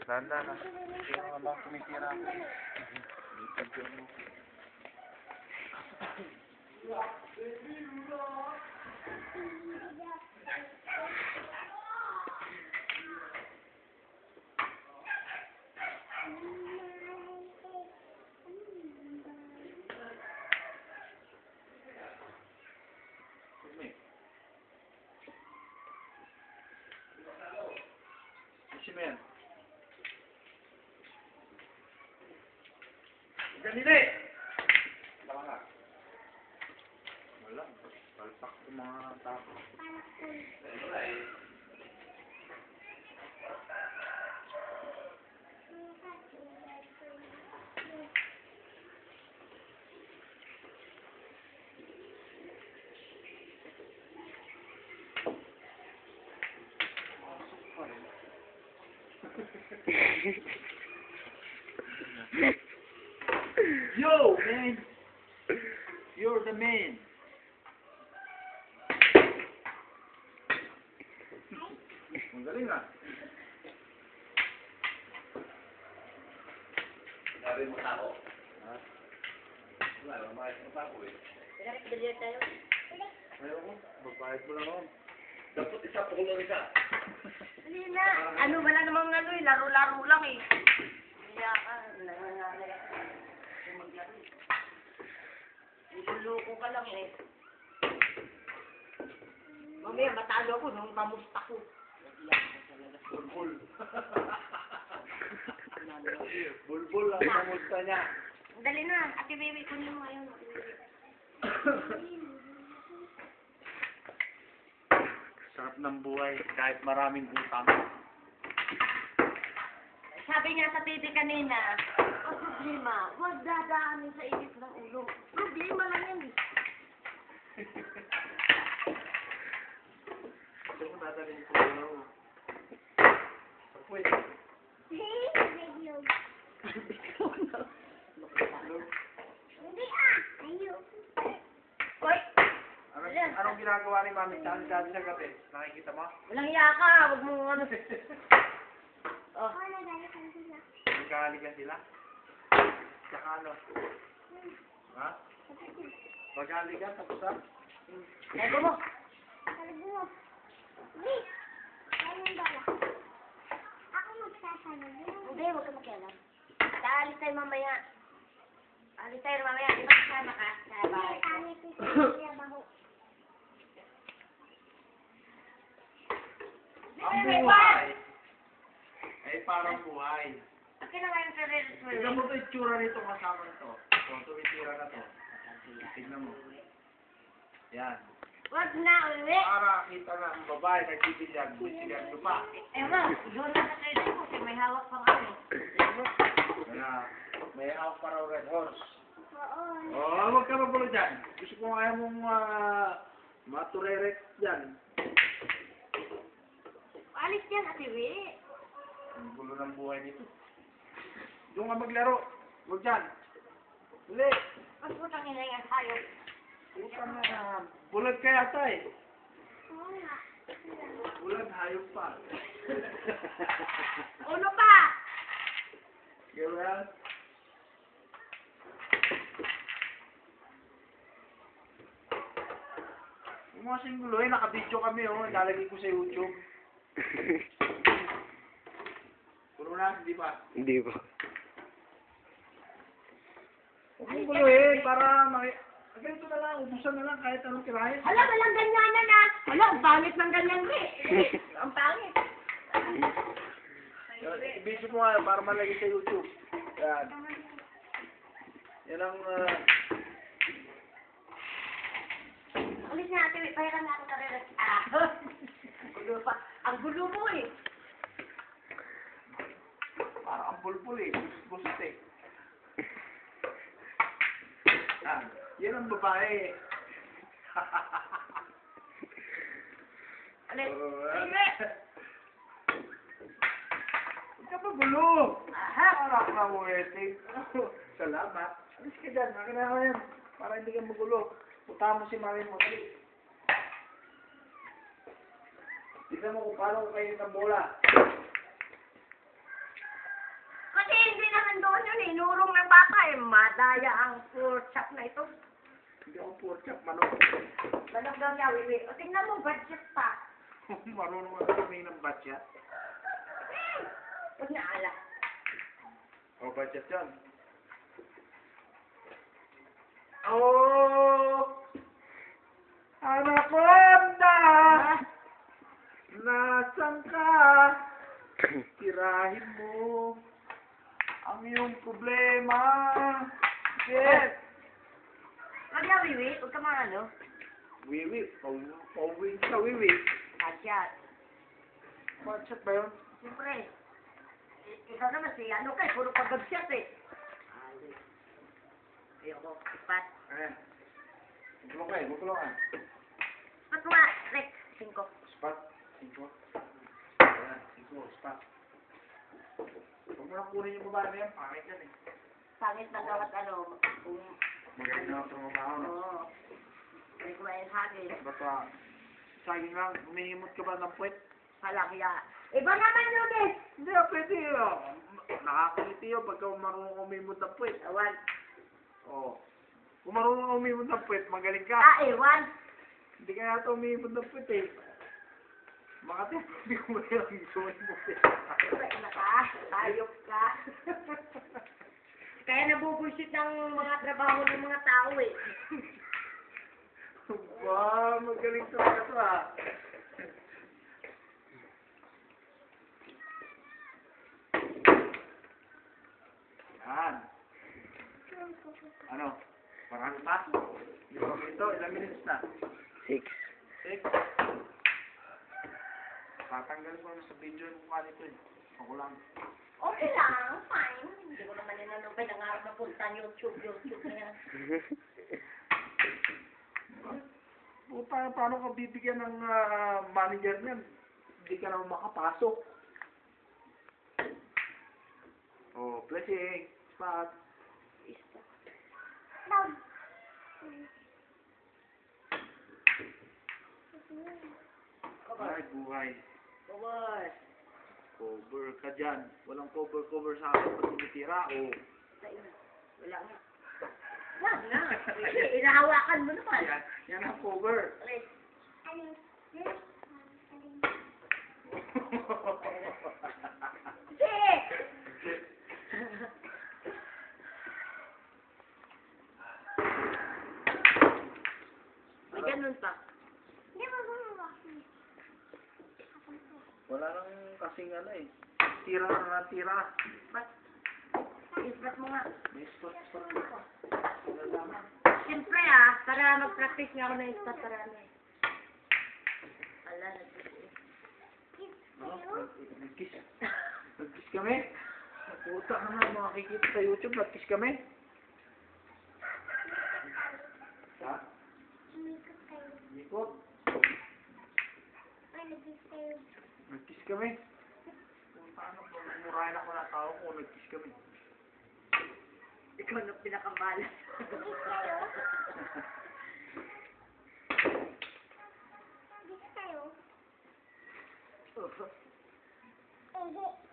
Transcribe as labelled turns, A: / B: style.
A: Landa na. Kaya nga ba tumitira ako? Video mo. Simen. Ganili! Tama nga. Wala. Palpak yung mga tao. Wala eh. Yo, man! You're the man! Ang galing ah! Sabi mo ako? Ha? Wala, mamayas mo pa ako eh.
B: Pinakit-bilyar tayo.
A: Ayaw ko, magpahit mo lang ako. Dapat isa po lang isa.
B: Hindi na. Ano wala namang ano eh, laro-laro lang eh. Kaya ka, nangangalay ako. Maglaro eh. Niluluko ka lang eh. Mamaya matalo ako nung mamusta ko.
A: Bulbul. Bulbul ang mamusta niya.
B: Dali na, Ate Baby, kunin mo ngayon.
A: Sarap ng buhay kahit maraming utang.
B: Sabi niya sa titi kanina, ang problema, huwag dadaanin sa init ng ulo. Problema lang yan eh.
A: Ito ko dadalhin ko ulo. Pwede.
B: Hoy!
A: Anong ginagawa ni Mami sa gabi? Nakikita mo?
B: Walang iya ka, huwag mo ano. Oh.
A: Magkahalikan sila? Saka ano? Ha? Maghalikan tapos ha?
B: Ego mo. Hindi, huwag ka makialam. Alis tayo mamaya. Alis tayo mamaya. Di ba kasama ka? Sa bahay ko.
A: Ang buhay ay parang buhay.
B: Akin na nga yung sarili mo.
A: Tignan mo ito yung tsura nito kasama nito. Ito, tumitira na to. Tignan mo. Yan.
B: Huwag na uwi.
A: Para kita na ang babae nagbibilyag, bisigan ito pa.
B: Ewan, doon na sa sarili ko kasi may hawak pang ano.
A: Kaya, may hawak para red horse.
B: Oo.
A: Oh, huwag ka magulo dyan. Gusto ko ayaw mong maturerek dyan.
B: Alis yan, Ate Wi.
A: Ang gulo ng buhay nito. Doon ka maglaro. Huwag dyan. Huli.
B: Mas putang ina yan tayo.
A: Utang na. Bulag ka yata eh. Bulag, hayop pa.
B: Ulo pa!
A: Gawin. Huwag mo kasing guloy. Naka-video kami oh. Lalagay ko sa YouTube. Puro na, hindi pa?
C: Hindi pa.
A: Huwag mong guluhin para ganito na lang, ubusan na lang kahit anong kirahin.
B: Hala, walang ganyanan na. Hala, ang pangit ng ganyan ko eh. Ang pangit.
A: I-video mo nga para malagay sa YouTube. Yan. Yan ang...
B: Alis na, Ate Wi. Pahiran na ako sa relas. Gulo pa. Ang gulo mo eh.
A: Parang ang pulpul eh. Busit eh. Yan. Yan ang babae.
B: Alis.
A: Alright.
B: Ate Wi.
A: Huwag ka magulo.
B: Aha.
A: Parang na-waiting. Salamat. Alis ka dyan. Akin na yan. Para hindi ka magulo. Punta mo si mami mo. Dali. Tignan mo kung paano ko kayo ng bola.
B: kaya ang pork chop na ito.
A: Hindi ako pork chop, manok.
B: Manok daw niya, wiwi. O, tingnan mo, budget pa.
A: Marunong ako kumain ng batya.
B: Huwag na ala.
A: O, budget yan. Oh! Anaconda! Nasaan ka? Tirahin mo ang iyong problema. Yes!
B: Huwag na, wiwi. Huwag ka mga ano.
A: Wiwi. Pauwi sa wiwi.
B: Budget.
A: Budget ba yun?
B: Siyempre. Ikaw naman si ano kay, puro pag-budget eh. Ayoko, ipat.
A: Ayan. Buklo ka eh, buklo ka.
B: Ipat mo nga, Rex. 5.
A: Spot. 5. Ayan, 5. Spot. Huwag mo na kunin yung babae na yan. Pangit yan eh.
B: Pangit na gawat ano.
A: Magaling na ako tumabaho no?
B: Oo. Hindi ko mayan hagin.
A: Basta, saging lang, humihimot ka ba ng puwet?
B: Halakya. Iba naman yun eh.
A: Hindi, pwede yun. Nakakiliti yun pagka marunong umimot ng puwet.
B: Ewan.
A: Oo. Kung marunong umimot ng puwet, magaling ka.
B: Ewan.
A: Hindi ka yata umimot ng puwet eh. Makati, hindi ko malang gawin mo puwet.
B: Wala ka. Tayok ka. Kaya nabubulsit ng mga trabaho ng mga tao eh.
A: Ba, magaling talaga to ah. Yan. Ano? Marami pa? Ito, ilang minutes na?
C: 6.
A: 6. Tatanggalin ko na sa video yung mukha nito eh. Ako lang.
B: Okay lang. Fine. Hindi ko naman yun ano. Pinangarap na punta YouTube na yan.
A: Puta, paano ka bibigyan ng manager niyan? Hindi ka naman makapasok. Oh, blessing. Spot. Ay, buhay.
B: Cover.
A: Cover ka dyan. Walang cover sa akin pag tumitira. Oh.
B: Wala nga. Wala nga. Inahawakan mo naman.
A: Yan ang cover.
B: Okay. May ganun pa.
A: Wala nang kasing ano eh. Tira na nga tira.
B: Ba't? Isbat mo nga.
A: May spot. Nalaman.
B: Siyempre para mag-practice nga ako ng isbat para ano eh. Ala, nag-practice.
A: Ano? Nag-kiss. Nag-kiss kami? Puta naman, makikita sa YouTube, nag-kiss kami. Ha? Mikot. Nag-kiss kami. Kung paano, murahin ako na tao kung nag-kiss kami.
B: Ikaw na pinakamalas.
D: Is it